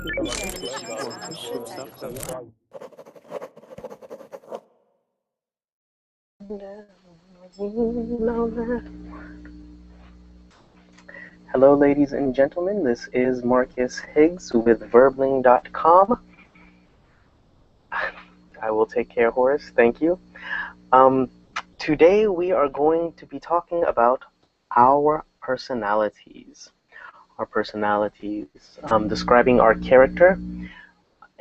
Hello, ladies and gentlemen. This is Marcus Higgs with Verbling.com. I will take care, Horace. Thank you. Today we are going to be talking about our personalities. Our personalities, describing our character,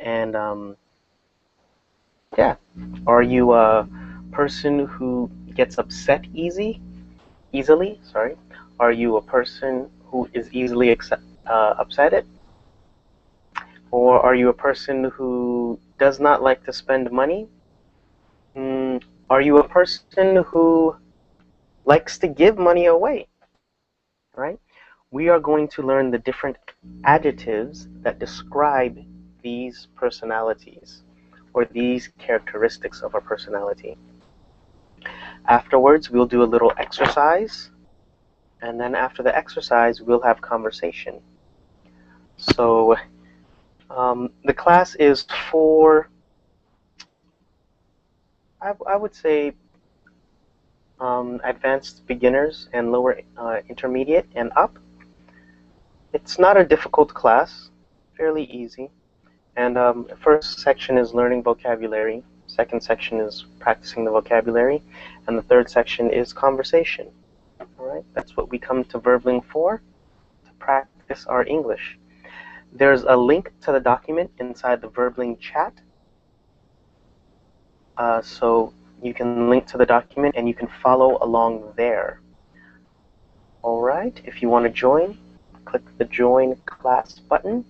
and yeah. Are you a person who gets upset easily? Sorry. Are you a person who is easily upset? Or are you a person who does not like to spend money? Are you a person who likes to give money away? Right? We are going to learn the different adjectives that describe these personalities or these characteristics of our personality. Afterwards, we'll do a little exercise, and then after the exercise, we'll have conversation. So the class is for, I would say, advanced beginners and lower intermediate and up. It's not a difficult class, fairly easy. And first section is learning vocabulary. Second section is practicing the vocabulary. And the third section is conversation. All right, that's what we come to Verbling for, to practice our English. There's a link to the document inside the Verbling chat. So you can link to the document and you can follow along there. All right, if you want to join, click the Join Class button,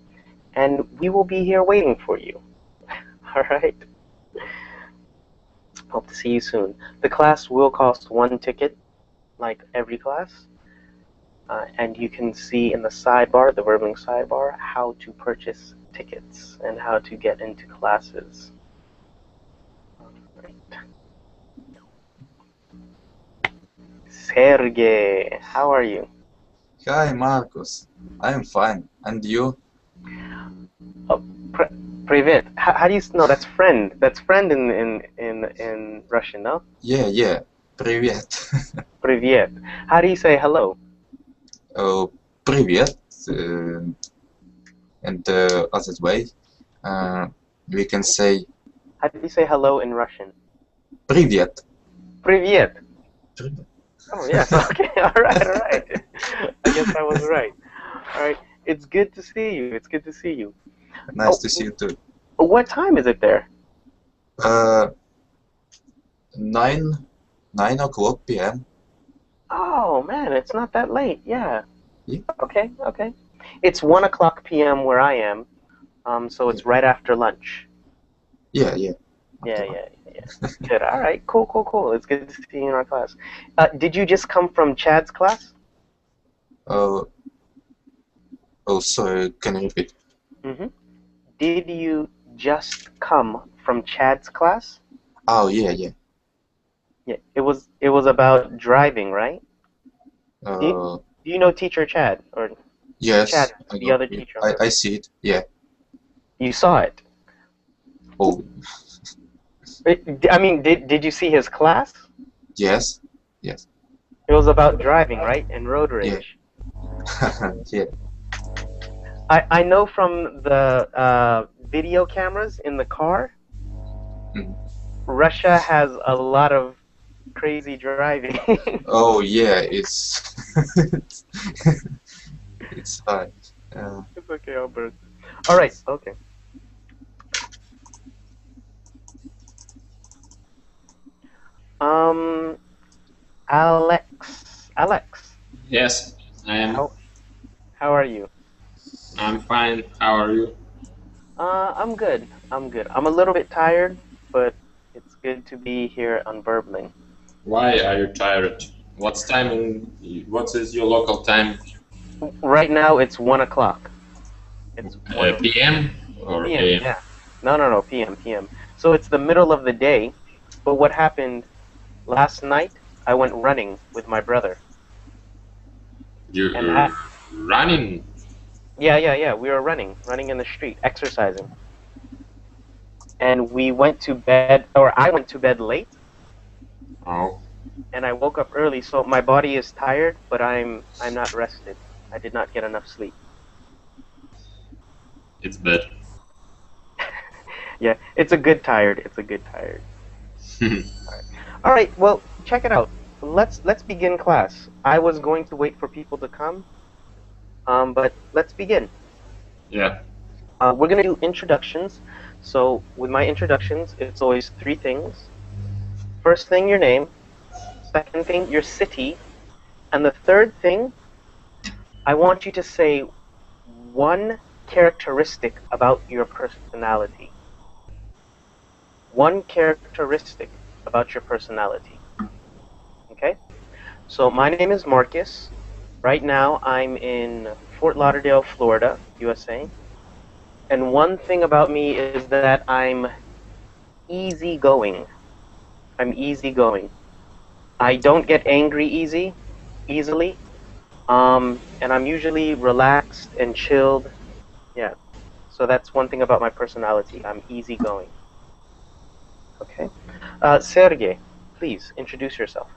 and we will be here waiting for you. All right. Hope to see you soon. The class will cost 1 ticket, like every class. And you can see in the sidebar, the Verbling sidebar, how to purchase tickets and how to get into classes. All right. Sergey, how are you? Hi, Marcus. I'm fine. And you? Привет. How do you know? That's friend. That's friend in Russian, no? Yeah. Привет. Привет. How do you say hello? Привет. And other way, we can say How do you say hello in Russian? Привет. Привет. Привет. Oh, yes. Okay. All right. I guess I was right. All right. It's good to see you. It's good to see you. Nice to see you too. What time is it there? 9 o'clock p.m. Oh, man, it's not that late. Yeah. Yeah. Okay. It's 1 o'clock p.m. where I am, so it's right after lunch. Yeah. Yeah. Good. All right. Cool. It's good to see you in our class. Did you just come from Chad's class? Sorry, can you repeat? Mm-hmm. Did you just come from Chad's class? Oh, yeah. Yeah. It was about driving, right? Do you know Teacher Chad? Or Yes. Chad, I the know. other teacher? I see it. Yeah. You saw it. Oh. I mean, did you see his class? Yes. It was about driving, right? And road rage. Yeah. I know from the video cameras in the car, Russia has a lot of crazy driving. Oh yeah, it's it's fine. It's okay, Albert. All right, okay. Alex. Yes, I am. How are you? I'm fine. How are you? I'm good. I'm a little bit tired, but it's good to be here on Verbling. Why are you tired? What is your local time? Right now it's 1 o'clock. It's PM or PM, AM? yeah. No, PM. So it's the middle of the day, but what happened last night, I went running with my brother. You're running? Yeah. We were running in the street, exercising. And we went to bed, or I went to bed late, Oh, and I woke up early, so my body is tired, but I'm not rested. I did not get enough sleep. it's bad. Yeah, it's a good tired. It's a good tired. All right. Well, check it out. Let's begin class. I was going to wait for people to come, but let's begin. Yeah. We're gonna do introductions. So with my introductions, it's always three things. First thing, your name. Second thing, your city. And the third thing, I want you to say one characteristic about your personality. One characteristic about your personality. Okay? So my name is Marcus. Right now I'm in Fort Lauderdale, Florida, USA. And one thing about me is that I'm easygoing. I'm easygoing. I don't get angry easily. And I'm usually relaxed and chilled. Yeah. So that's one thing about my personality. I'm easygoing. Okay. Sergey, please introduce yourself.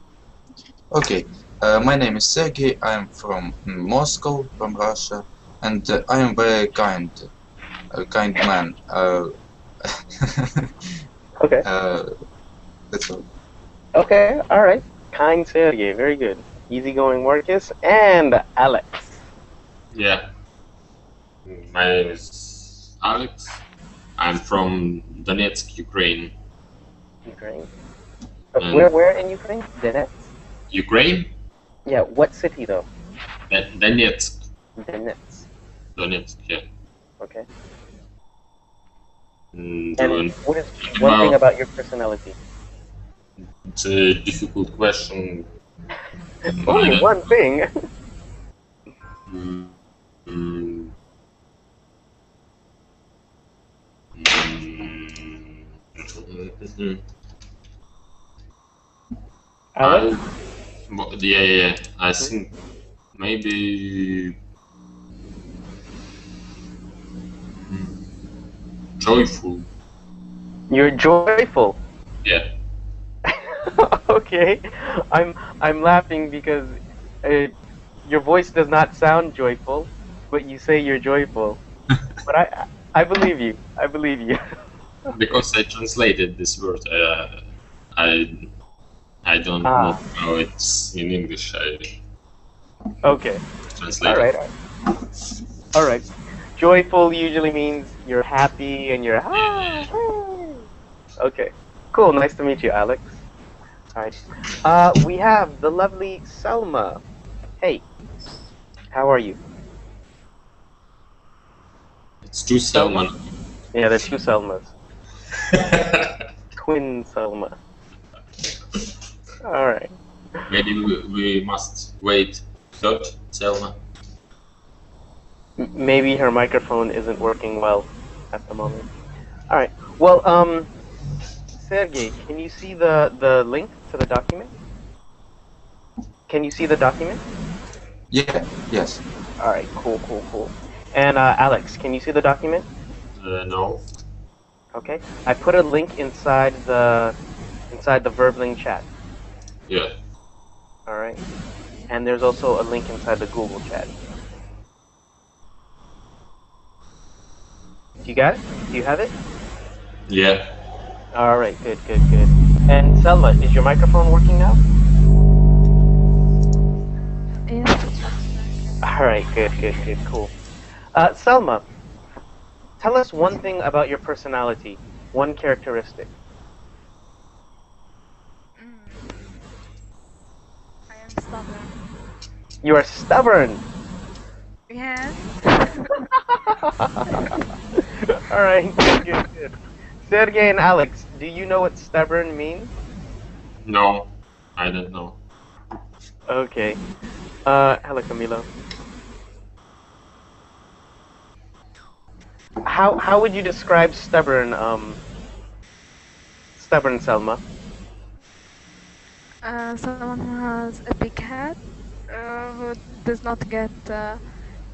Okay, my name is Sergey. I am from Moscow, from Russia, and I am very kind, kind man. Okay. That's all. Okay. All right. Kind Sergey. Very good. Easygoing Marcus and Alex. Yeah. My name is Alex. I'm from Donetsk, Ukraine. Ukraine. And Where in Ukraine? Donetsk. Ukraine? Yeah. What city though? Donetsk. Donetsk. Donetsk, yeah. Okay. And And what is one thing well, about your personality? it's a difficult question. Only one thing. Mm, mm, mm, Alex. yeah. I think maybe joyful. You're joyful. Yeah. Okay. I'm laughing because your voice does not sound joyful, but you say you're joyful. But I believe you. I believe you. Because I translated this word. I I don't know Ah. how it's in English. I Okay. translated. All right. Joyful usually means you're happy and you're Okay. Cool. Nice to meet you, Alex. All right. We have the lovely Selma. Hey, how are you? It's too Selman. Yeah, there's two Selmas. Twin Selma. All right. Maybe we must wait. Third Selma. Maybe her microphone isn't working well at the moment. All right. Well, Sergey, can you see the link to the document? Can you see the document? Yeah, yes. All right. Cool. And Alex, can you see the document? No. Okay. I put a link inside the Verbling chat. Yeah. All right. And there's also a link inside the Google chat. Do you got it? Do you have it? Yeah. All right. Good. And Selma, is your microphone working now? Yes. All right. Good. Cool. Selma, tell us one thing about your personality. One characteristic. I am stubborn. You are stubborn. Yes. All right. Good. Sergey and Alex, do you know what stubborn means? No. I don't know. Okay. Hello, Camilo. How would you describe stubborn, Selma? Someone who has a big head, who does not get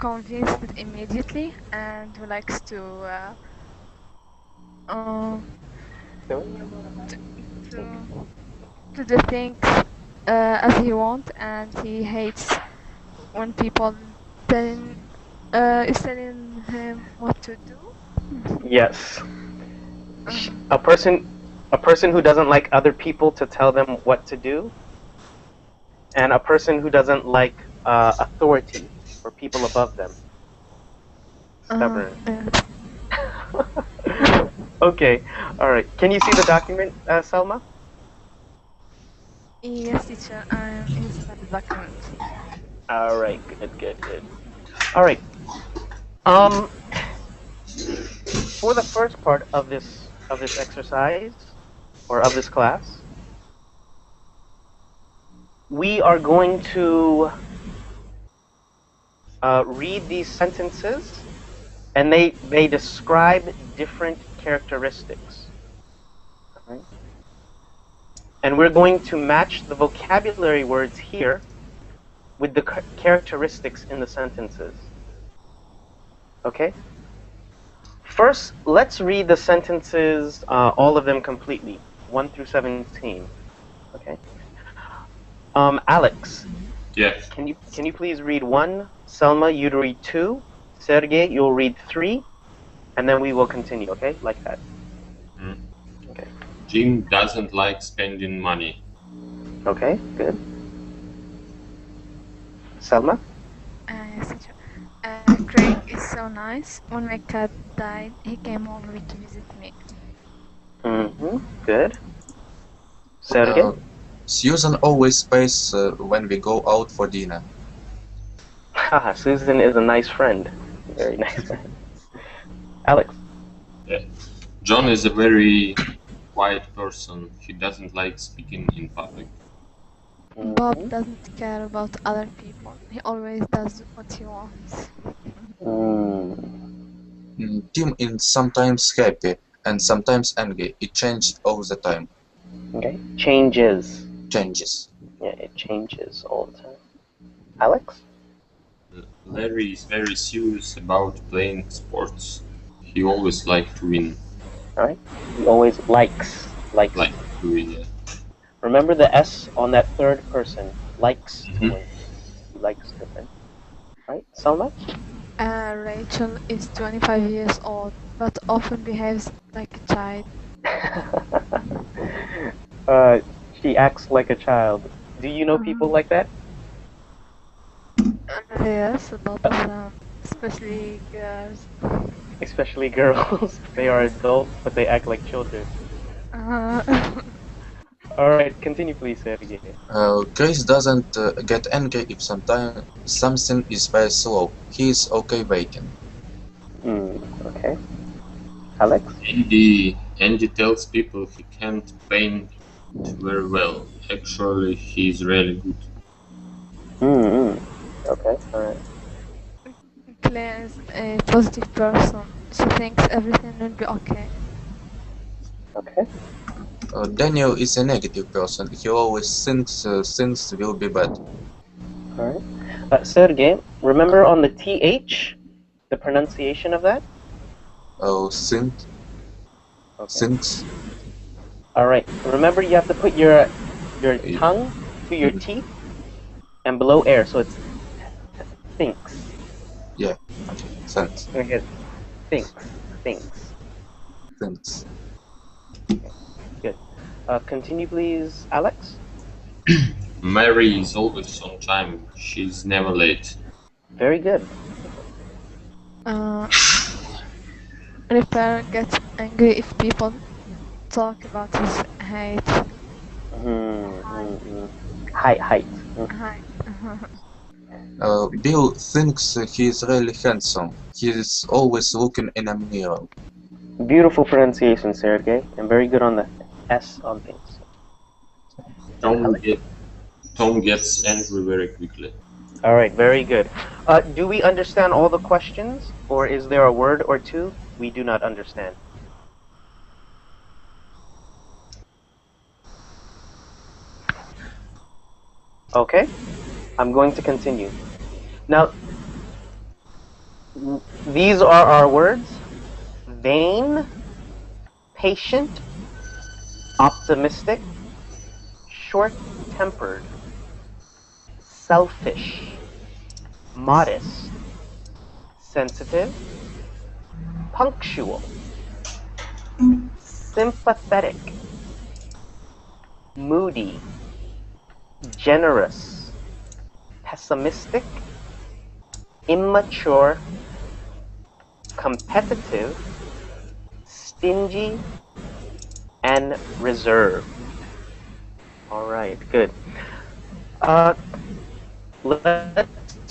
convinced immediately and who likes to to, to do things as he wants, and he hates when people telling is telling him what to do. Yes. Um, A person who doesn't like other people to tell them what to do, and a person who doesn't like authority or people above them. Stubborn. yes. Okay. All right. Can you see the document, Selma? Yes, teacher, I'm inside the document. All right. Good. Good. Good. All right. Um, for the first part of this exercise or of this class, we are going to read these sentences, and they describe different characteristics. All right? And we're going to match the vocabulary words here with the characteristics in the sentences. Okay? First, let's read the sentences, all of them completely, 1 through 17. Okay? Alex, Yeah. can you please read 1? Selma, you'd read 2. Sergey, you'll read 3. And then we will continue, okay? Like that. Mm. Okay. Jim doesn't like spending money. Okay, good. Selma? Yes, teacher. Craig is so nice. When my cat died, he came over to visit me. Mm-hmm. Good. Sergey? Susan always pays when we go out for dinner. Haha, Susan is a nice friend. Very nice friend. Alex? Yeah. John is a very quiet person. He doesn't like speaking in public. Bob Mhm. doesn't care about other people. He always does what he wants. Tim is sometimes happy and sometimes angry. It changes all the time. Okay. Changes. Changes. Yeah, it changes all the time. Alex? Larry is very serious about playing sports. He always likes to win. All right. He always likes. Likes. Like to win. Yeah. Remember the S on that third person. Likes to Mhm. win. He likes to win. Right? Selma? Rachel is 25 years old, but often behaves like a child. She acts like a child. Do you know people like that? Yes, a lot of them, especially girls. Especially girls. They are adults, but they act like children. All right, continue, please, Sergey. Chris doesn't get angry if sometimes something is very slow. He is okay waiting. Okay. Alex? Andy tells people he can't paint very well. Actually, he's really good. Okay, all right. Claire is a positive person. She thinks everything will be okay. Okay. Daniel is a negative person. He always thinks things will be bad. All right. Sergey, remember on the TH, the pronunciation of that? Think, Okay. thinks. All right. Remember, you have to put your tongue to your teeth and blow air, so it's thinks. Yeah. Okay. Thanks. Very good. Thinks. Thinks. Thinks. Good. Continue, please, Alex. Mary is always on time. She's never late. Very good. Repair gets angry if people talk about his height. Height. Height. Bill thinks he is really handsome. He is always looking in a mirror. Beautiful pronunciation, Sergey, and very good on the S on things. Tom gets angry very quickly. All right, very good. Do we understand all the questions, or is there a word or two we do not understand? Okay, I'm going to continue. Now, These are our words: vain, patient, optimistic, short-tempered, selfish, modest, sensitive, punctual, sympathetic, moody, generous, pessimistic, immature, competitive, stingy, and reserved. All right, good. Let's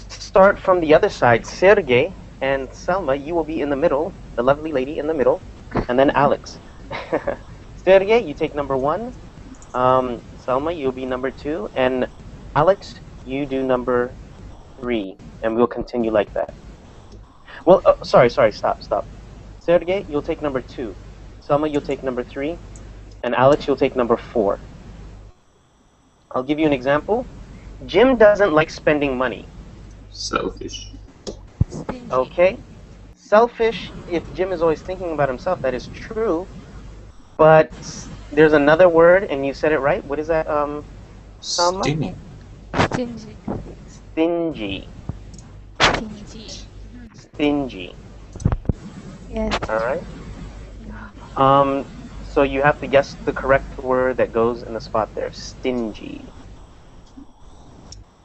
start from the other side. Sergey and Selma, you will be in the middle, the lovely lady in the middle, and then Alex. Sergey, you take number 1. Selma, you'll be number 2, and Alex, you do number 3, and we'll continue like that. Well, sorry, stop. Sergey, you'll take number 2. Selma, you'll take number 3, and Alex, you'll take number 4. I'll give you an example. Jim doesn't like spending money. Selfish. Stingy. Okay. Selfish, if Jim is always thinking about himself, that is true. But there's another word, and you said it right. What is that, Selma? Stingy. Stingy. Stingy. Stingy. Stingy. Yes. Alright. So you have to guess the correct word that goes in the spot there. Stingy.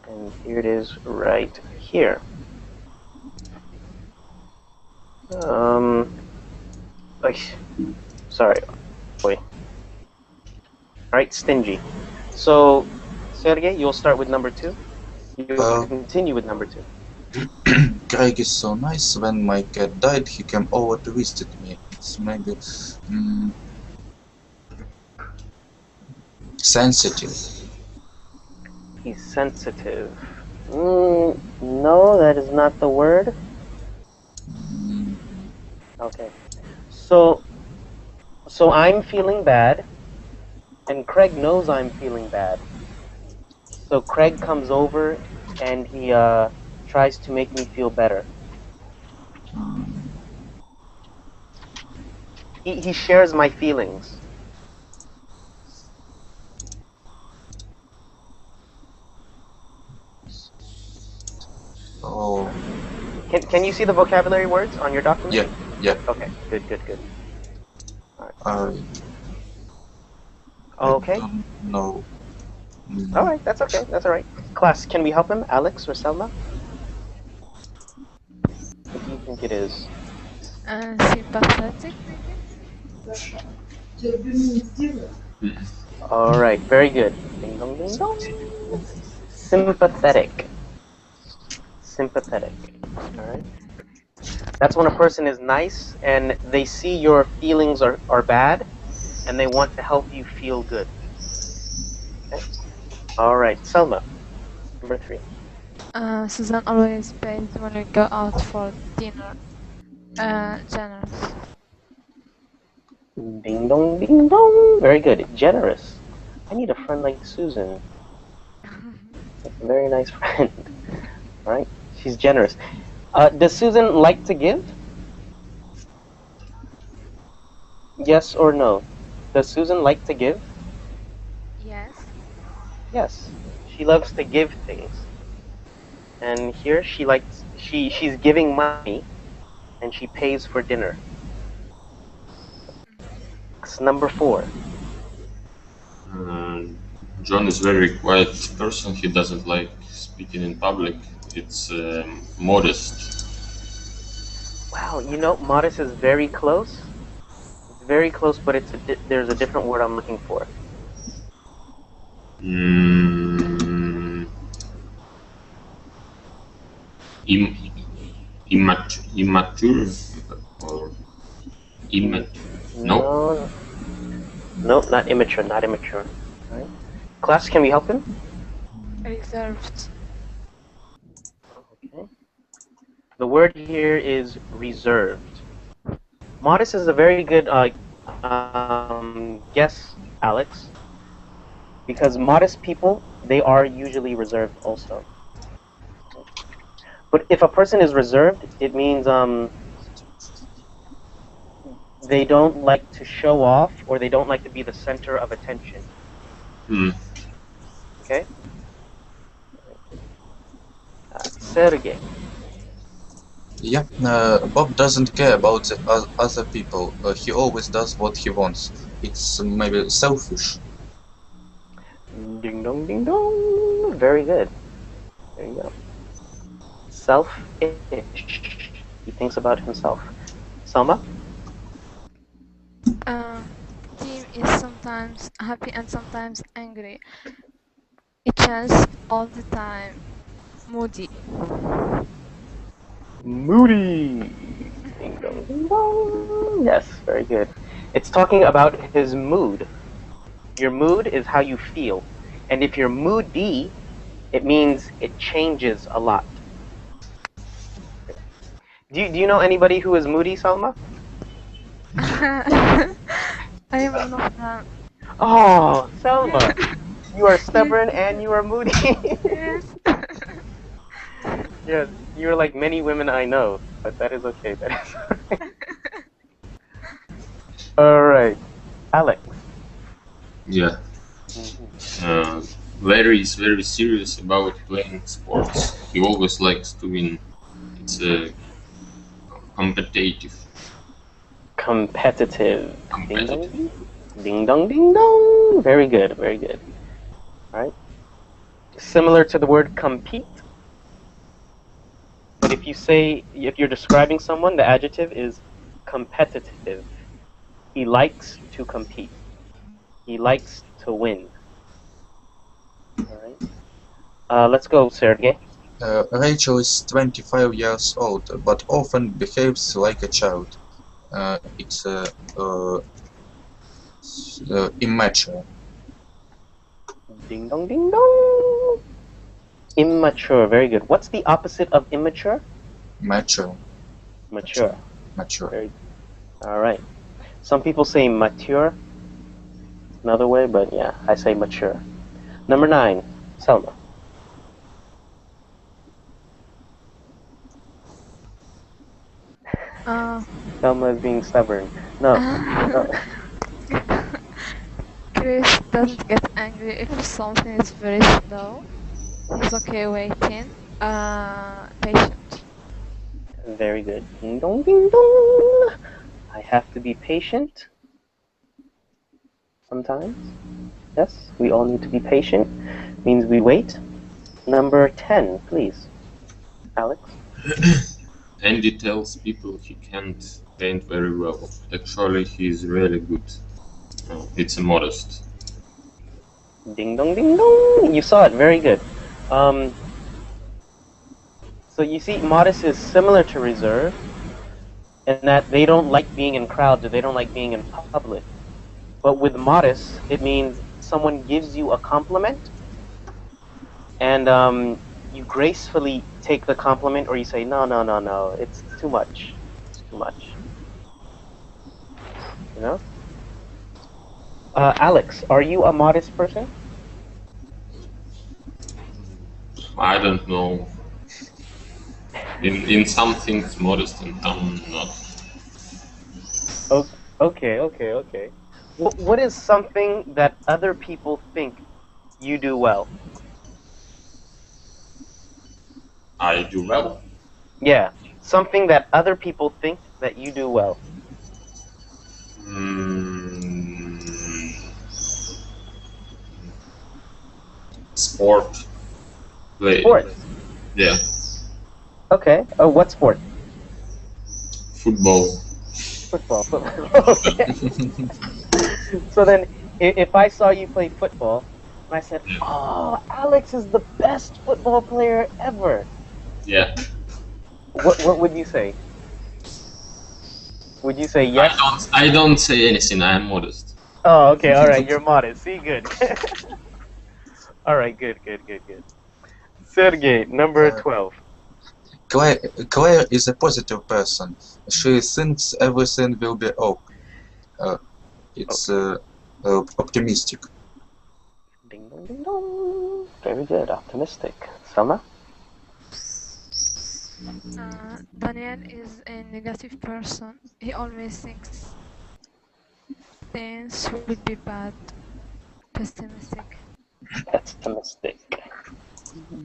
And here it is right here. Sorry. Boy. Alright, stingy. So, Sergey, you'll start with number 2. You'll continue with number 2. Craig is so nice. When my cat died, he came over to visit me. It's maybe sensitive. He's sensitive. No, that is not the word. Okay. So I'm feeling bad, and Craig knows I'm feeling bad. So Craig comes over, and he tries to make me feel better. He shares my feelings. Oh, Can you see the vocabulary words on your document? yeah. Okay, good. I Okay. don't know. Alright, that's okay. That's alright. Class, can we help him? Alex or Selma? What do you think it is? Sympathetic. Alright, very good. Ding dong ding dong. Sympathetic. Sympathetic. Alright. That's when a person is nice and they see your feelings are bad and they want to help you feel good. Okay? Alright, Selma. Number 3. Susan always pays when we go out for dinner. Generous. Ding dong ding dong. Very good. Generous. I need a friend like Susan. That's a very nice friend. Alright? She's generous. Does Susan like to give? Yes or no? Does Susan like to give? Yes. Yes. She loves to give things. And here she's giving money and she pays for dinner. It's number 4. John is very quiet person. He doesn't like speaking in public. It's modest. Wow, you know, modest is very close. It's very close, but there's a different word I'm looking for. Immature or no. No, not immature, not immature. All right. Class, can we help him? Reserved. Okay. The word here is reserved. Modest is a very good guess, Alex, because modest people, they are usually reserved also. But if a person is reserved, it means they don't like to show off or they don't like to be the center of attention. Hmm. Okay? Sergey. Yeah, Bob doesn't care about the other people. He always does what he wants. It's maybe selfish. Ding dong, ding dong. Very good. There you go. Selfish. He thinks about himself. Selma? Team is sometimes happy and sometimes angry. It changes all the time. Moody. Moody. Ding dong, ding dong. Yes, very good. It's talking about his mood. Your mood is how you feel. And if you're moody, it means it changes a lot. Do you know anybody who is moody, Salma? I am one of them. Oh, Selma, you are stubborn and you are moody. Yes. Yeah, you're like many women I know, but that is okay. That is alright. All right, Alex. Yeah. Larry is very serious about playing sports. He always likes to win. It's competitive. Competitive. Ding Competitive. dong, ding dong, ding dong. Very good, very good. All right. Similar to the word compete, but if you're describing someone, the adjective is competitive. He likes to compete. He likes to win. All right. Let's go, Sergey. Rachel is 25 years old, but often behaves like a child. It's immature. Ding dong, ding dong. Immature. Very good. What's the opposite of immature? Mature. Mature. Mature. Very good. All right. Some people say mature another way, but yeah, I say mature. Number 9, Selma. Selma is being stubborn. No. Chris doesn't get angry if something is very slow. He's okay waiting. Patient. Very good. Ding dong, ding dong. I have to be patient sometimes. Yes, we all need to be patient. Means we wait. Number 10, please. Alex. Andy tells people he can't paint very well. Actually, he's really good. It's a modest. Ding dong, ding dong. You saw it. Very good. So you see, modest is similar to reserve in that they don't like being in crowds or they don't like being in public. But with modest, it means someone gives you a compliment and you gracefully take the compliment or you say, no, no, no, no, it's too much. It's too much. You know? Alex, are you a modest person? I don't know. In some things modest, in some not. Okay. What is something that other people think you do well? I do well. Yeah, something that other people think that you do well. Sport. Play. Sports. Yeah. Okay. Oh, what sport? Football. Football. Okay. So then, if I saw you play football, and I said, "Oh, Alex is the best football player ever," Yeah. what would you say? Would you say yes? I don't say anything. I am modest. Oh, okay. All right. You're modest. See, good. All right. Good. Sergey, number 12. Claire is a positive person. She thinks everything will be okay. It's optimistic. Ding dong, ding dong. Very good. Optimistic. Selma? Daniel is a negative person. He always thinks things will be bad. Pessimistic. Pessimistic.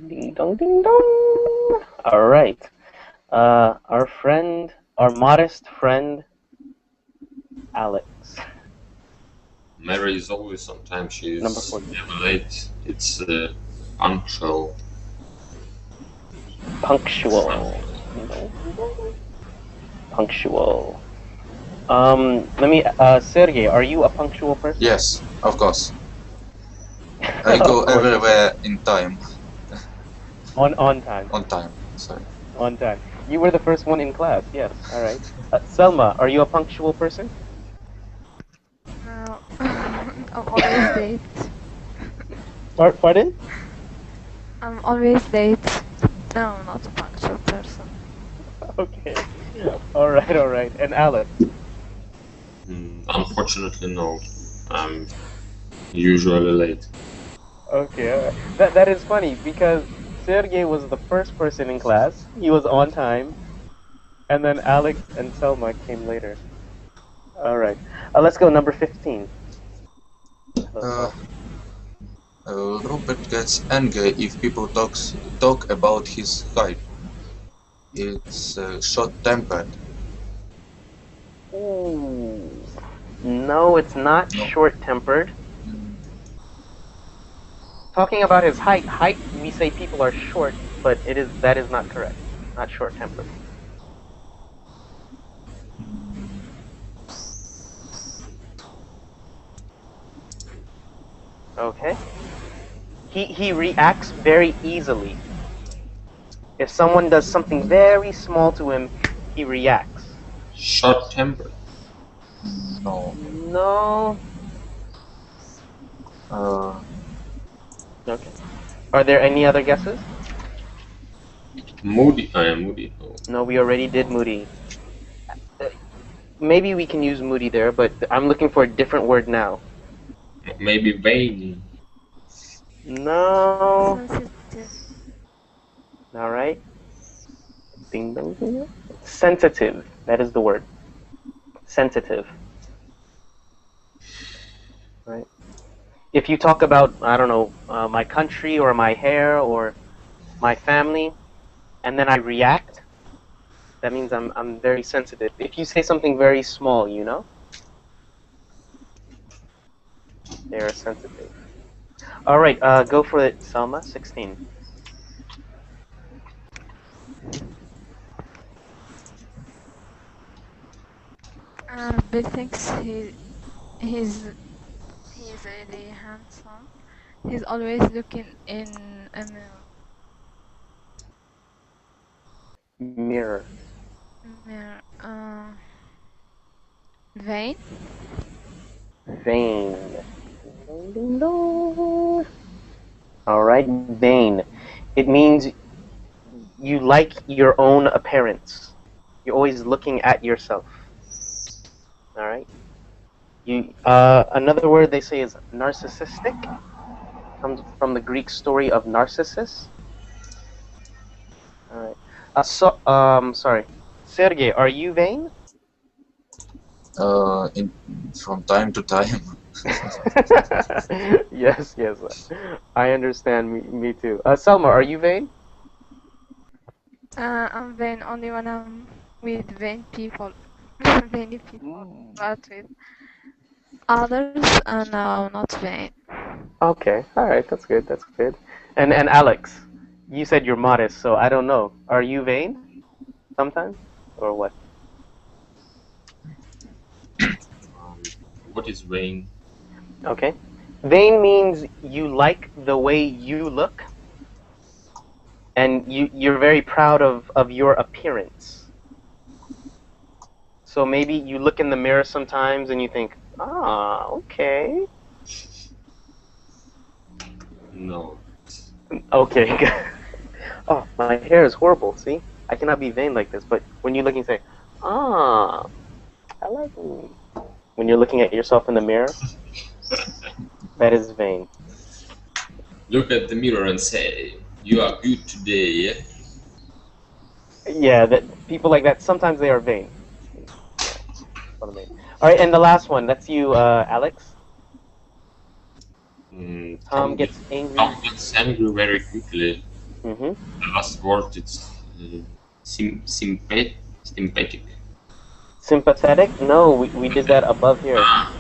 Ding dong, ding dong. All right. Our friend, our modest friend, Alex. Mary is always on time. She's Number 40. never late. It's punctual. Punctual. Punctual. Let me. Sergey, are you a punctual person? Yes, of course. I go everywhere in time. On time. On time. Sorry. On time. You were the first one in class. Yes. All right. Selma, are you a punctual person? No, I'm always late. Pardon? I'm always late. No, I'm not a punctual person. Okay. All right. All right. And Alex. Unfortunately, no. I'm usually late. Okay. That is funny because Sergey was the first person in class. He was on time, and then Alex and Selma came later. All right. Let's go number 15. Rupert gets angry if people talk about his height. It's short-tempered. Ooh. No, it's not No. short-tempered. Talking about his height, we say people are short, but that is not correct. Not short-tempered. Okay. He reacts very easily. If someone does something very small to him, he reacts. Short-tempered. No. No. Okay. Are there any other guesses? Moody. I am moody. Oh. No, we already did Moody. Maybe we can use Moody there, but I'm looking for a different word now. Maybe vain. No. Sensitive. All right. Ding dong ding. Sensitive. That is the word. Sensitive. Right. If you talk about, I don't know, my country or my hair or my family, and then I react, that means I'm very sensitive. If you say something very small, you know, they are sensitive. All right, go for it, Selma. 16. Bill thinks he's really handsome. He's always looking in a mirror. Mirror. Vain. Vain. Ding, ding, dong. All right, vain. It means you like your own appearance. You're always looking at yourself. All right. Another word they say is narcissistic. Comes from the Greek story of Narcissus. All right. Sorry. Sergey, are you vain? From time to time. Yes. I understand. Me too. Selma, are you vain? I'm vain only when I'm with vain people. Vain people, but with others, no, I'm not vain. Okay. All right. That's good. That's good. And Alex, you said you're modest, so I don't know. Are you vain? Sometimes, or what? What is vain? Okay. Vain means you like the way you look, and you're very proud of your appearance. So maybe you look in the mirror sometimes and you think, ah, okay. No. Okay. Oh, my hair is horrible, see? I cannot be vain like this, but when you look and say, ah, I like me. When you're looking at yourself in the mirror, that is vain. Look at the mirror and say, "You are good today." Yeah, that people like that sometimes they are vain. Yeah, what I mean. All right, and the last one. That's you, Alex. Tom Tom, gets angry. Tom gets angry very quickly. Hmm. The last word it's sympathetic. Sympathetic? No, we did that above here. Uh,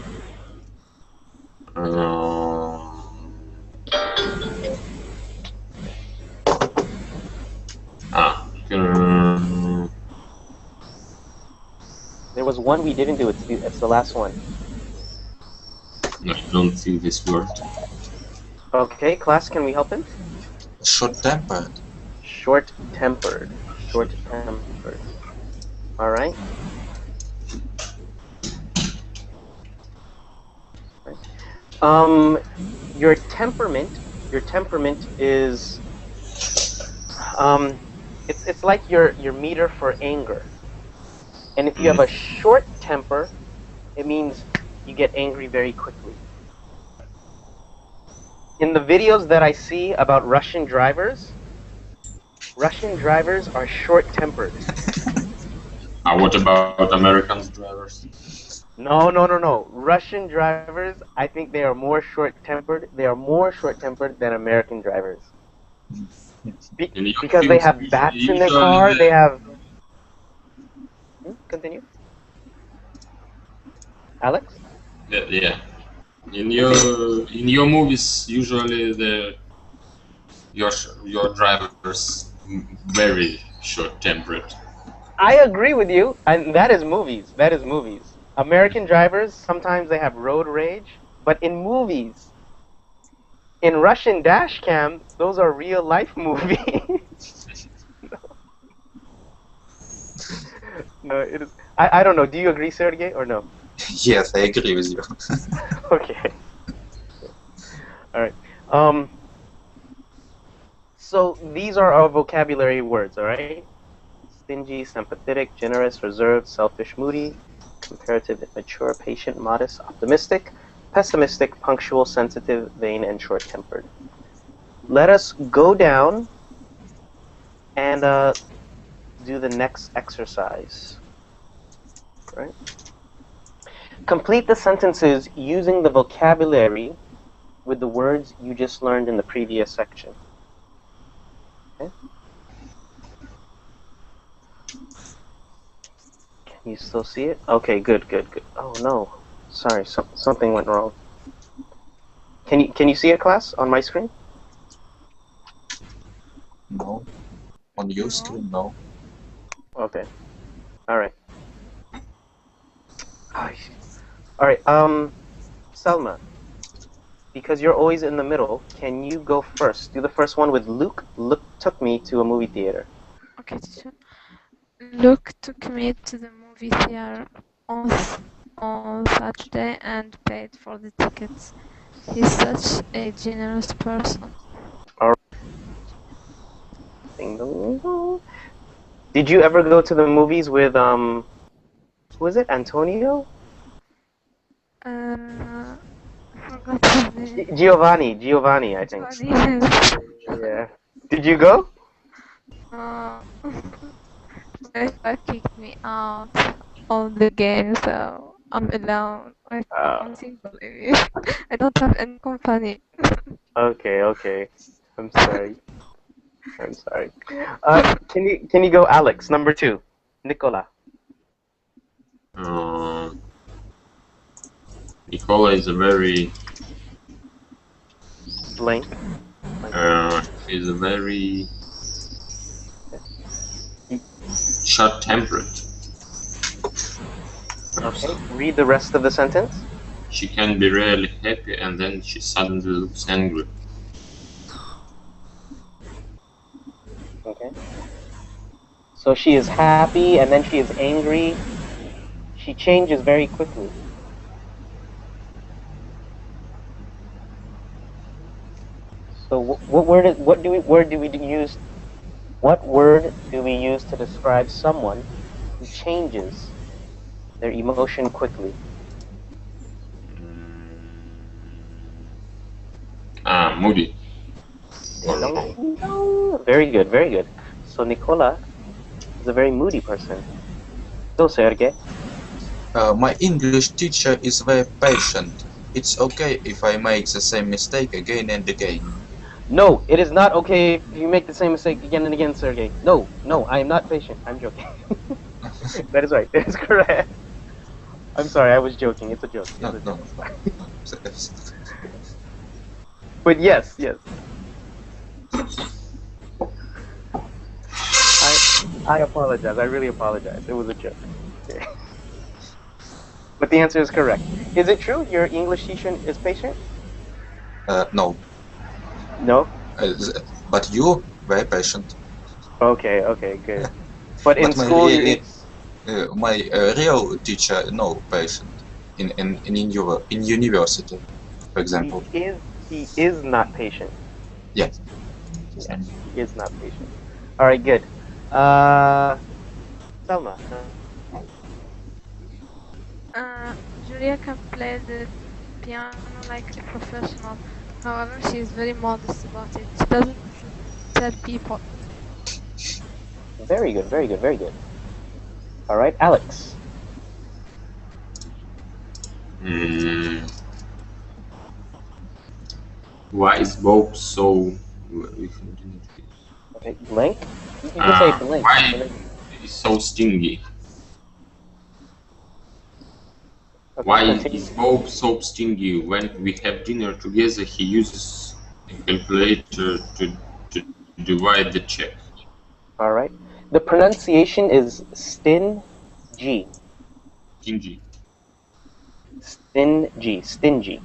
ah, There was one we didn't do. It's the last one. I don't see this word. Okay, class, can we help him? Short-tempered. Short-tempered. Short-tempered. All right. Um, your temperament. Your temperament is it's like your meter for anger. And if you have a short temper, it means you get angry very quickly. In the videos that I see about Russian drivers are short-tempered. What about American drivers? No. Russian drivers, I think they are more short-tempered. They are more short-tempered than American drivers. In your Because they fields, have bats in their usually car, they have... Continue. Alex? yeah. In your movies, usually your drivers very short-tempered. I agree with you, and that is movies. That is movies. American drivers, sometimes they have road rage, but in movies, in Russian dash cam, those are real life movies. No, it is. I don't know. Do you agree, Sergey, or no? Yes, I agree with you. Okay. All right. So these are our vocabulary words, all right? Stingy, sympathetic, generous, reserved, selfish, moody, comparative, immature, patient, modest, optimistic, pessimistic, punctual, sensitive, vain, and short-tempered. Let us go down and do the next exercise. Right? Complete the sentences using the vocabulary with the words you just learned in the previous section. Okay? Can you still see it? Okay, good. Oh no, sorry, something went wrong. Can you see it, class, on my screen? No. On your screen, no. Okay. All right. All right. Selma, because you're always in the middle, can you go first? Do the first one with Luke. Luke took me to a movie theater. Okay, teacher. Luke took me to the movie theater on Saturday and paid for the tickets. He's such a generous person. All right. Ding dong dong. Did you ever go to the movies with who is it? Antonio? I forgot his name. Giovanni, I think. Yes. Yeah. Did you go? My wife kicked me out of the game, so I'm alone. I'm single. I don't have any company. Okay. I'm sorry. Can you go, Alex? Number 2, Nicola. Nicola is a very Blank. is a very short-tempered person. Okay. Read the rest of the sentence. She can be really happy and then she suddenly looks angry. Okay. So she is happy and then she is angry. She changes very quickly. So what word do we use to describe someone who changes their emotion quickly? Moody. Very good. So Nicola, He's a very moody person. So, Sergey. My English teacher is very patient. It's okay if I make the same mistake again and again. No, it is not okay if you make the same mistake again and again, Sergey. No, no, I am not patient. I'm joking. That is right. That is correct. I'm sorry, I was joking. It's a joke. It's No, a no. joke. But yes, yes. I apologize. I really apologize. It was a joke. Okay. But the answer is correct. Is it true your English teacher is patient? No. No? But you very patient. Okay, okay, good. But in But my school, my real teacher no patient in university, for example. he is not patient. Yes. Yeah, he is not patient. All right, good. Selma. Julia can play the piano like a professional. However, she is very modest about it. She doesn't tell people. Very good, very good, very good. All right, Alex. Why is Bob so? Okay, blank. You can say blank. Why is so stingy? Okay, Why continue. is Bob so stingy? When we have dinner together, he uses a calculator to divide the check. All right. The pronunciation is stingy. Stingy. Stingy. Stingy.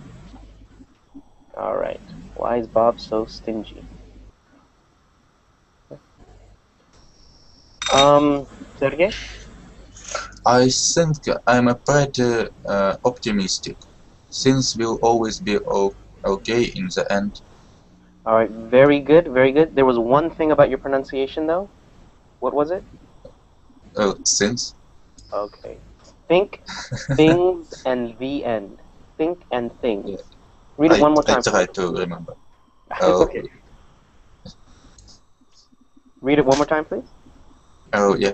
All right. Why is Bob so stingy? Sergey? I think I'm a pretty optimistic. Things will always be okay in the end. All right. Very good. Very good. There was one thing about your pronunciation, though. What was it? Since Okay. Think, things, and the end. Think and things. Yeah. Read it one more I time. try to remember. It's okay. Read it one more time, please. Oh yeah.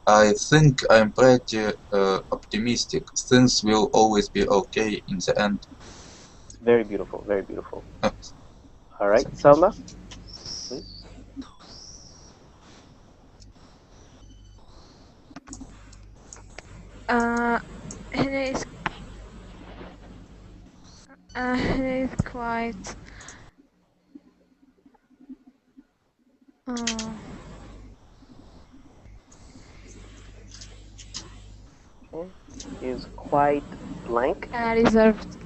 I think I'm pretty optimistic. Things will always be okay in the end. Very beautiful. Very beautiful. Uh, All right, Selma, please. Henry is quite. Okay. Is quite blank. Reserved.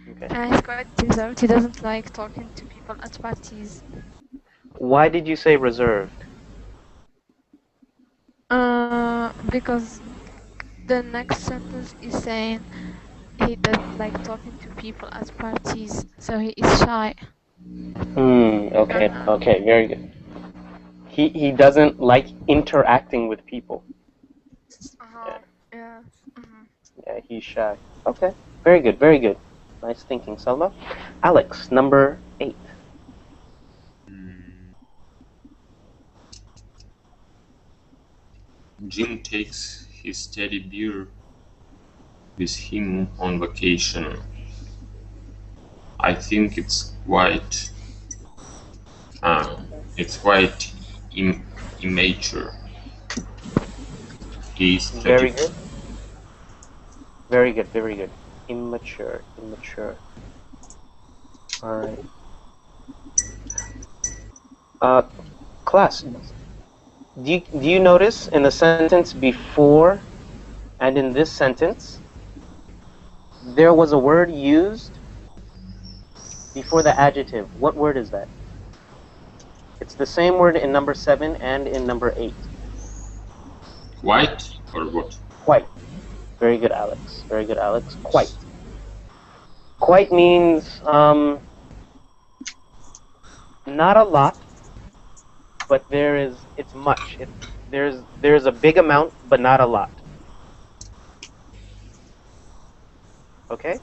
Okay. He's quite reserved. He doesn't like talking to people at parties. Why did you say reserved? Because the next sentence is saying he doesn't like talking to people at parties, so he is shy. Okay. Okay. Very good. He doesn't like interacting with people. Yeah. Yeah. Yeah. He's shy. Okay. Very good. Very good. Nice thinking, Selma. Alex, number 8. Jim takes his teddy bear with him on vacation. I think it's quite immature. He's Very good. Very good. Very good. Immature. Immature. All right. Class. Do you notice in the sentence before and in this sentence there was a word used before the adjective? What word is that? It's the same word in number 7 and in number 8. Quite or what? Quite. Very good, Alex. Very good, Alex. Quite. Quite means not a lot, but it's much. There's a big amount, but not a lot. Okay?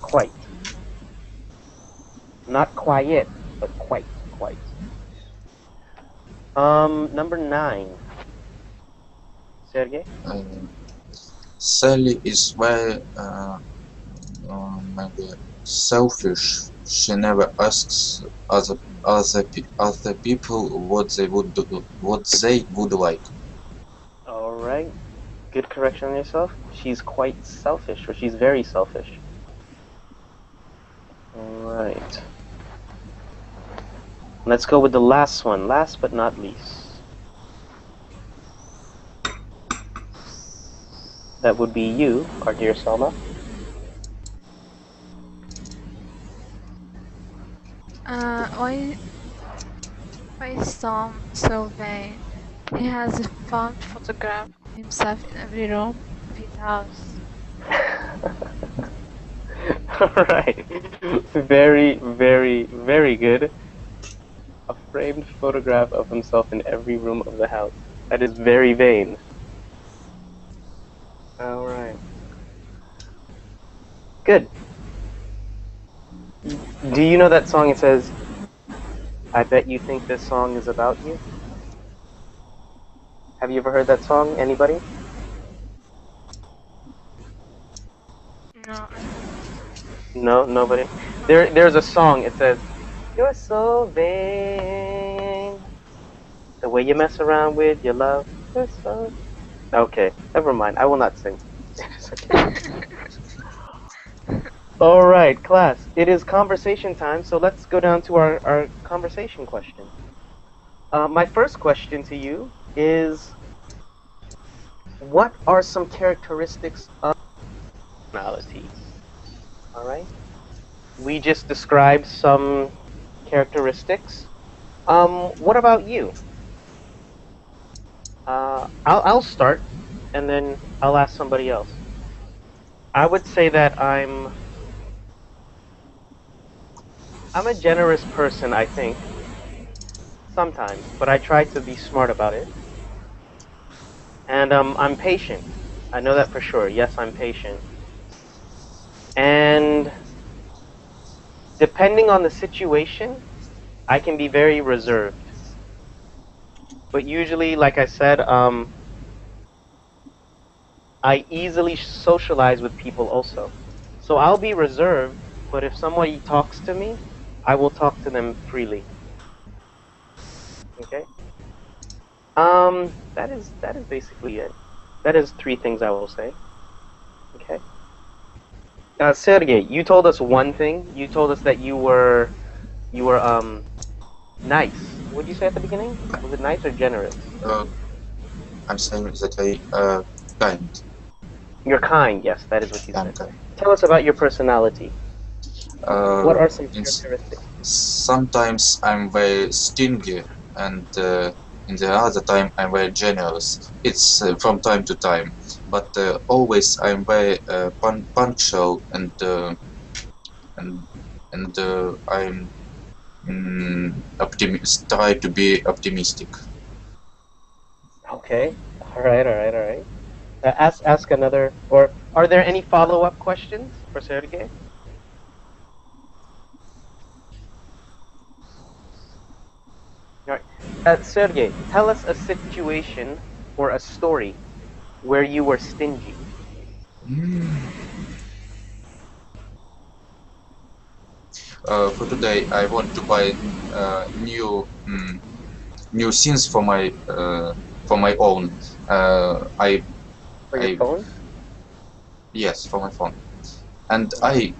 Quite. Not quiet, but quite. Number 9. Sergey? Sally is very maybe selfish. She never asks other people what they would like. Alright. Good correction on yourself. She's quite selfish, or she's very selfish. Alright. Let's go with the last one, last but not least. That would be you, our dear Selma. Why is Tom so vain? He has a fun photograph of himself in every room of his house. Alright. Very, very, very good. A framed photograph of himself in every room of the house. That is very vain. Alright. Good. Do you know that song? It says, I bet you think this song is about you? Have you ever heard that song? Anybody? No. No, nobody. There's a song. It says, "You're so vain. The way you mess around with your love. You're so." Okay, never mind. I will not sing. All right, class. It is conversation time. So let's go down to our conversation question. My first question to you is, what are some characteristics of personality? All right. We just described some characteristics. What about you? I'll start, and then I'll ask somebody else. I would say that I'm a generous person, I think, sometimes, but I try to be smart about it. And I'm patient. I know that for sure. Yes, I'm patient. And depending on the situation, I can be very reserved. But usually, like I said, I easily socialize with people also. So I'll be reserved, but if somebody talks to me, I will talk to them freely. Okay? That is basically it. That is 3 things I will say. Okay? Sergey, you told us one thing. You told us that you were nice. What did you say at the beginning? Was it nice or generous? I'm saying that I kind. You're kind. Yes, that is what you I'm said. kind. Tell us about your personality. What are some In characteristics? Sometimes I'm very stingy, and in the other time I'm very generous. It's from time to time, but always I'm very punctual, and I'm try to be optimistic. Okay. All right. All right. All right. Ask another. Or are there any follow-up questions for Sergey? All right. Sergey, tell us a situation or a story where you were stingy. For today, I want to buy new things for my own. For your phone? Yes, for my phone, and I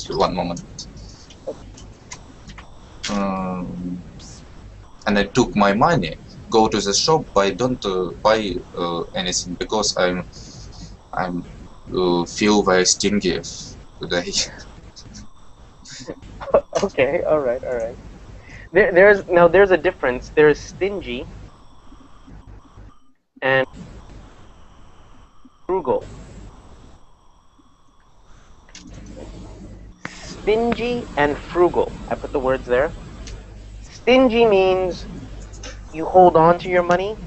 one moment. And I took my money, go to the shop, but I don't buy anything because I'm feel very stingy today. Okay. All right. All right. There's a difference. There's stingy and frugal. Stingy and frugal. I put the words there. Stingy means you hold on to your money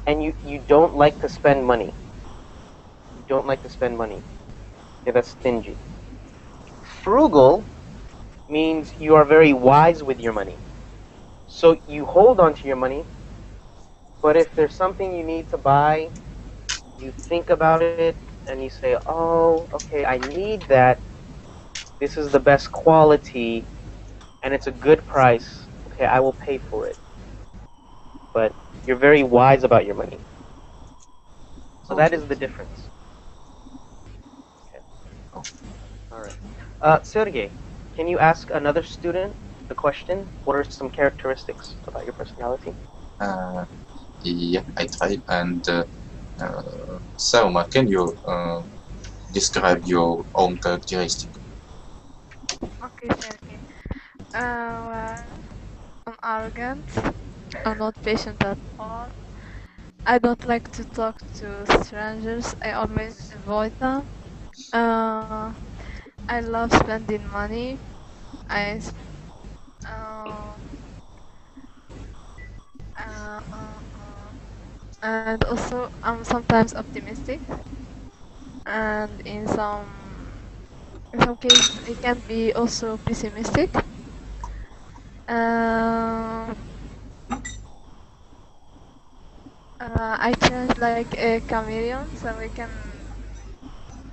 and you don't like to spend money. You don't like to spend money. Okay, that's stingy. Frugal means you are very wise with your money. So you hold on to your money, but if there's something you need to buy, you think about it and you say, oh, okay, I need that. This is the best quality and it's a good price. Okay, I will pay for it. But you're very wise about your money. So that Okay. is the difference. Okay. Oh. All right. Sergey, can you ask another student the question? What are some characteristics about your personality? Uh, yeah, I tried. And Selma, can you describe your own characteristic? Okay, Sergey. Well, I'm arrogant. I'm not patient at all. I don't like to talk to strangers. I always avoid them. Uh, I love spending money. I s- uh, uh, uh, uh, and also I'm sometimes optimistic, and in some cases I can be also pessimistic. Uh, I change like a chameleon, so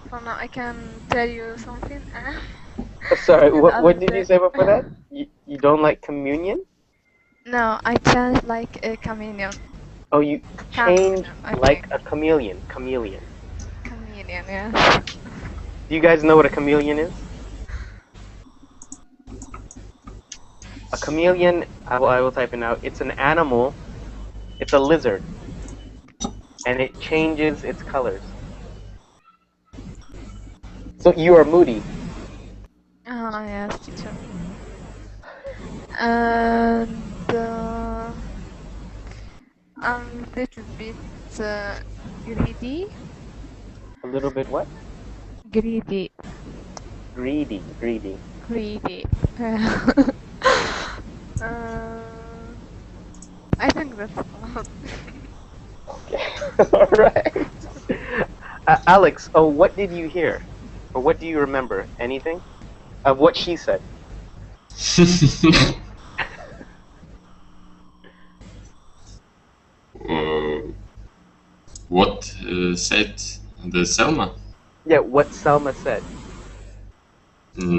for now I can tell you something, Sorry, and what did after you say before that? You don't like communion? no, I change like a chameleon. Oh, you change Chameleon, I like think. a chameleon. Chameleon. Chameleon, yes. Do you guys know what a chameleon is? A chameleon, I will type it out. It's an animal. It's a lizard, and it changes its colors. So you are moody. Ah, yes, teacher. And I'm a little bit uh, greedy. A little bit what? Greedy. Greedy. Greedy. Greedy. uh, I think that's all. Okay. All right. Alex, oh, what did you hear? Or what do you remember? Anything? Of what she said. uh, what said the Selma? Yeah, what Selma said.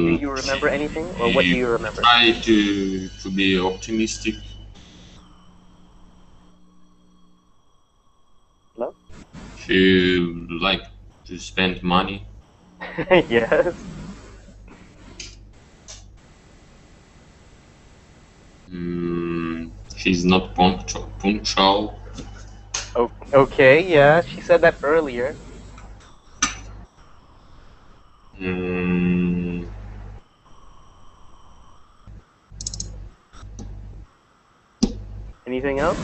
Do Mm, you remember anything? Or what do she you remember? try to be optimistic. Hello? She like to spend money. Yes. She's not punctual. Okay, yeah, she said that earlier. Mm, Anything else?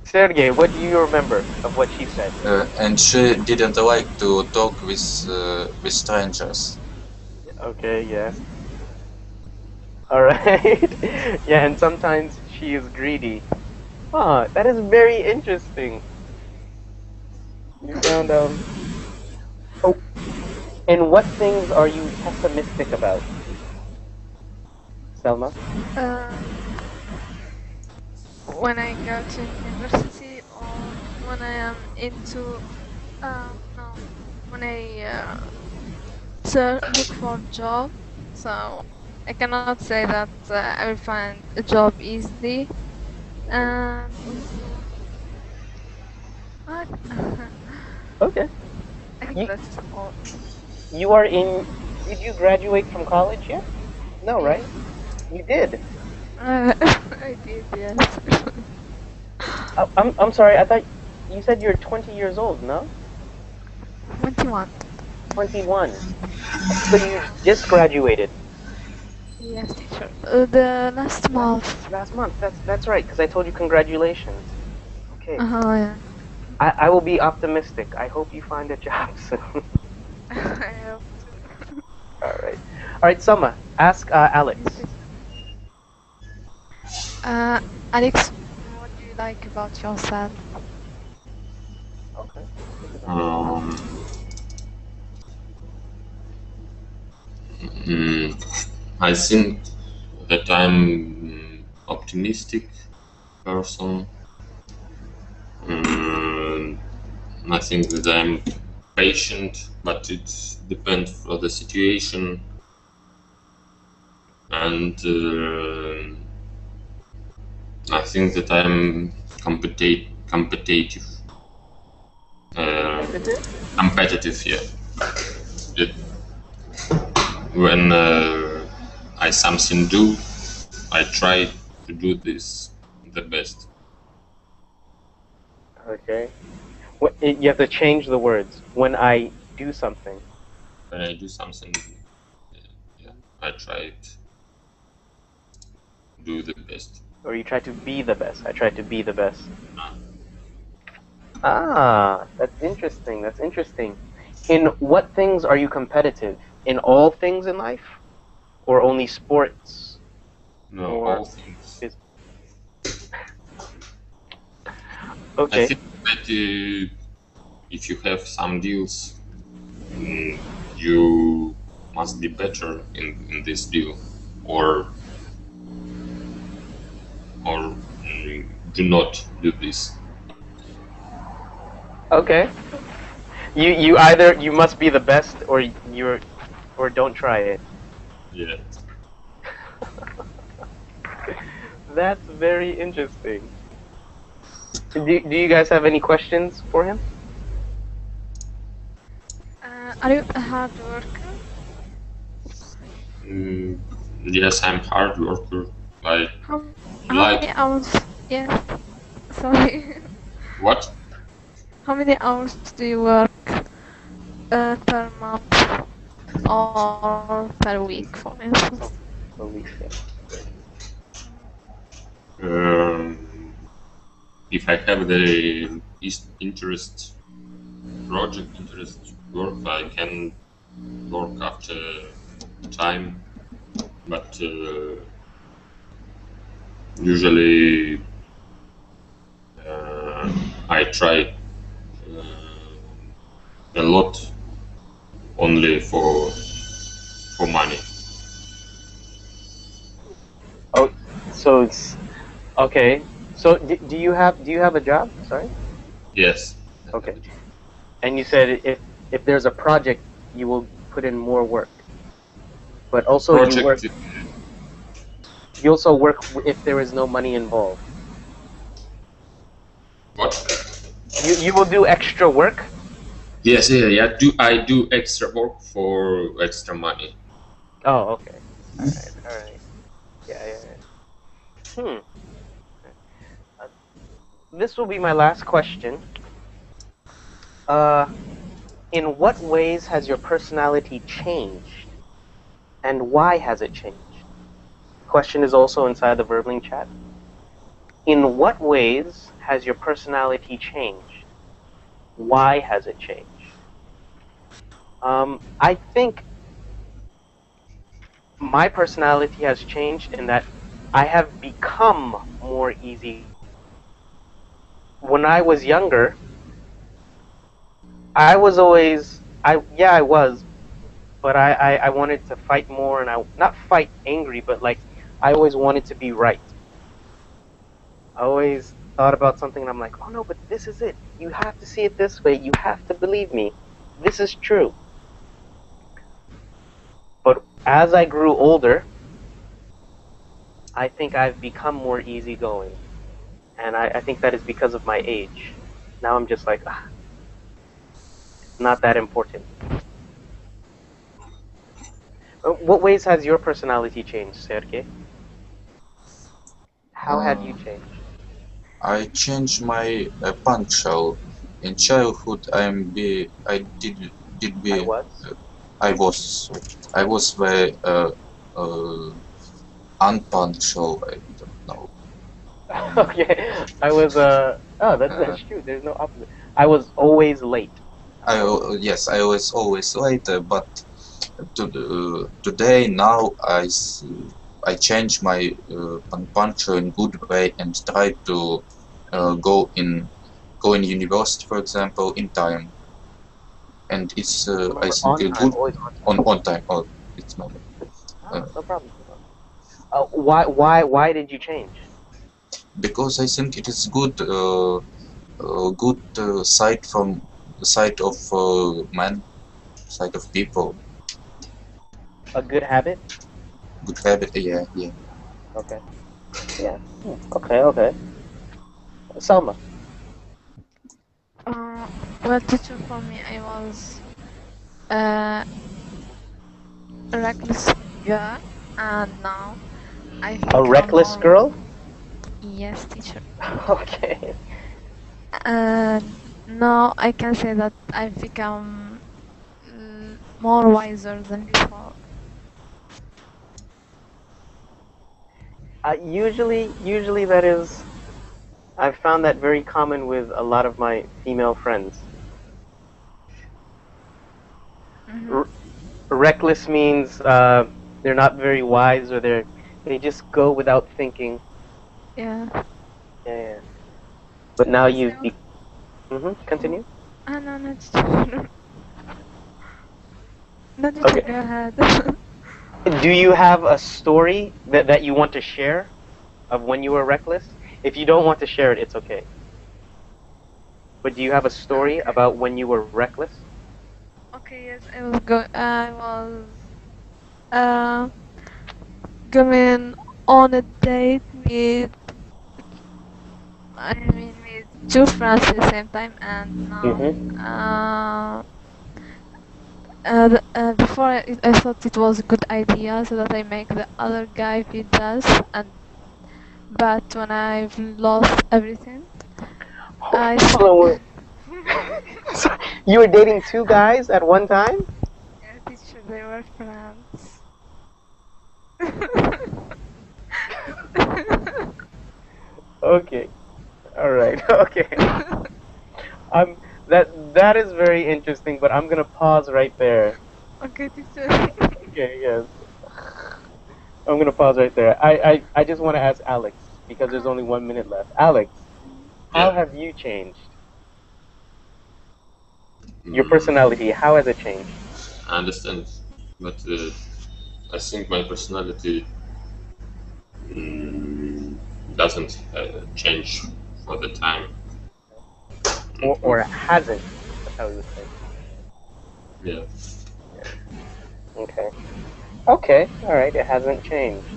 Sergey, what do you remember of what she said? And she didn't like to talk with strangers. Okay, yeah. All right. Yeah, and sometimes she is greedy. Huh, that is very interesting. You found oh, and what things are you pessimistic about, Selma? When I go to university or when I am into no, when I look for a job. So I cannot say that I will find a job easily, Mhm. and also what? Okay. I think You that's all. you are in did you graduate from college yet? No, Yes, right? You did. I did. Yes. I'm sorry. I thought you said you're 20 years old, no? 21. 21. So you just graduated Yes, teacher. The last last month. last month. That's right, because I told you congratulations. Okay. Yeah. I will be optimistic. I hope you find a job soon. I hope to. All right. All right, Selma, ask Alex. Yes, teacher. Alex, what do you like about yourself? Okay. Um, I think that I'm optimistic person. Um, I think that I'm patient, but it depends on the situation. And I think that I'm competitive. Uh, Competitive? competitive, yeah. That when I something do, I try to do this the best. Okay. You have to change the words. When I do something. When I do something, yeah, I try to do the best. Or you try to be the best. I try to be the best. Ah, that's interesting. That's interesting. In what things are you competitive? In all things in life? Or only sports? No, Or all things. is I okay. think that if you have some deals, you must be better in this deal, or do not do this. Okay. You either you must be the best or you're or don't try it. Yeah. That's very interesting. Do you guys have any questions for him? Are you a hard worker? Mm, yes, I'm hard worker. I How, how like many hours? Yes. Sorry. what? How many hours do you work per month or per week, for instance? Alicia. Um, if I have the interest, project interest work, I can work after time, but usually I try a lot only for money. Oh, so it's okay. So do you have a job? Sorry. Yes. I have Okay. a job. And you said if there's a project, you will put in more work. But also Project. you also work if there is no money involved. What? You will do extra work. Yes, yeah, yeah. I do extra work for extra money? Oh, okay. All right. All right. Yeah, yeah, yeah. Uh, this will be my last question. Uh, in what ways has your personality changed, and why has it changed? Question is also inside the Verbling chat. In what ways has your personality changed? Why has it changed? I think my personality has changed in that I have become more easy. When I was younger, I was always, I was, but I wanted to fight more, and I not fight angry, but like I always wanted to be right. I always thought about something, and I'm like, oh no, but this is it. You have to see it this way. You have to believe me. This is true. But as I grew older, I think I've become more easygoing. And I think that is because of my age. Now I'm just like, it's not that important. What ways has your personality changed, Sergey? How have you Uh, changed? I changed my punctual. In childhood, I did I be was. uh, I was I was very unpunctual. I don't know. Okay, I was. Oh, Uh, that's true. There's no opposite. I was always late. yes, I was always late, but today now I change my punctual in good way and try to uh, go in go in university, for example, in time. and it's I Remember, think on time, good always on time. on time. Oh, it's my No problem. Why did you change? because I think it is good side from the side of man, side of people, A good habit? good habit. Yeah, yeah. Okay. Yeah. Okay. Selma. Well, teacher for me, I was uh, a reckless girl, and now I A become reckless more. girl? Yes, teacher. Okay. And now I can say that I've become more wiser than before. Usually that is. I've found that very common with a lot of my female friends. Mm-hmm. R reckless means they're not very wise, or they just go without thinking. Yeah. Yeah. But now So, you've continue. no, no, teacher. No, teacher, Okay. go ahead. Do you have a story that you want to share of when you were reckless? If you don't want to share it, it's okay. But do you have a story Okay. about when you were reckless? Okay, yes, I was uh, going on a date with, with two friends at the same time, and now, Mm-hmm. before I thought it was a good idea so that I make the other guy feel jealous, but when I've lost everything, I Hold think. on, so you were dating two guys at one time? Yeah, teacher, they were friends. Okay. All right. Okay. Um, that is very interesting, but I'm gonna pause right there. Okay, teacher. Okay. Yes. I'm gonna pause right there. I just want to ask Alex because there's only 1 minute left. Alex, how Yeah. have you changed? Your Mm, personality, how has it changed? I understand, but I think my personality mm, doesn't change for the time. Or hasn't? That's how we would say. Yeah. Yeah. Okay. Okay. All right. It hasn't changed.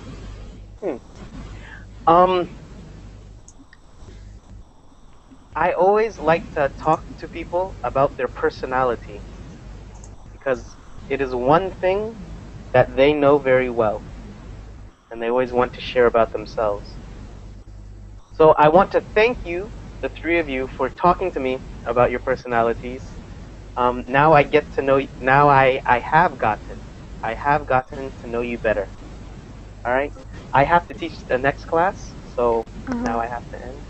Hmm. Um, I always like to talk to people about their personality because it is one thing that they know very well, and they always want to share about themselves. So I want to thank you, the three of you, for talking to me about your personalities. Now I get to know. Now I have gotten to know you better. All right. I have to teach the next class, so now Uh-huh. I have to end.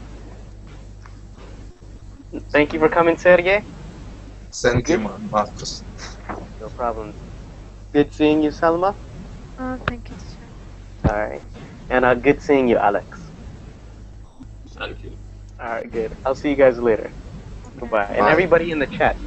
Thank you for coming, Sergey. You Thank you, good? Marcus. No problem. Good seeing you, Salma. Thank you, teacher. All right. And good seeing you, Alex. Thank you. All right, good. I'll see you guys later. Okay. Goodbye. And Bye. everybody in the chat.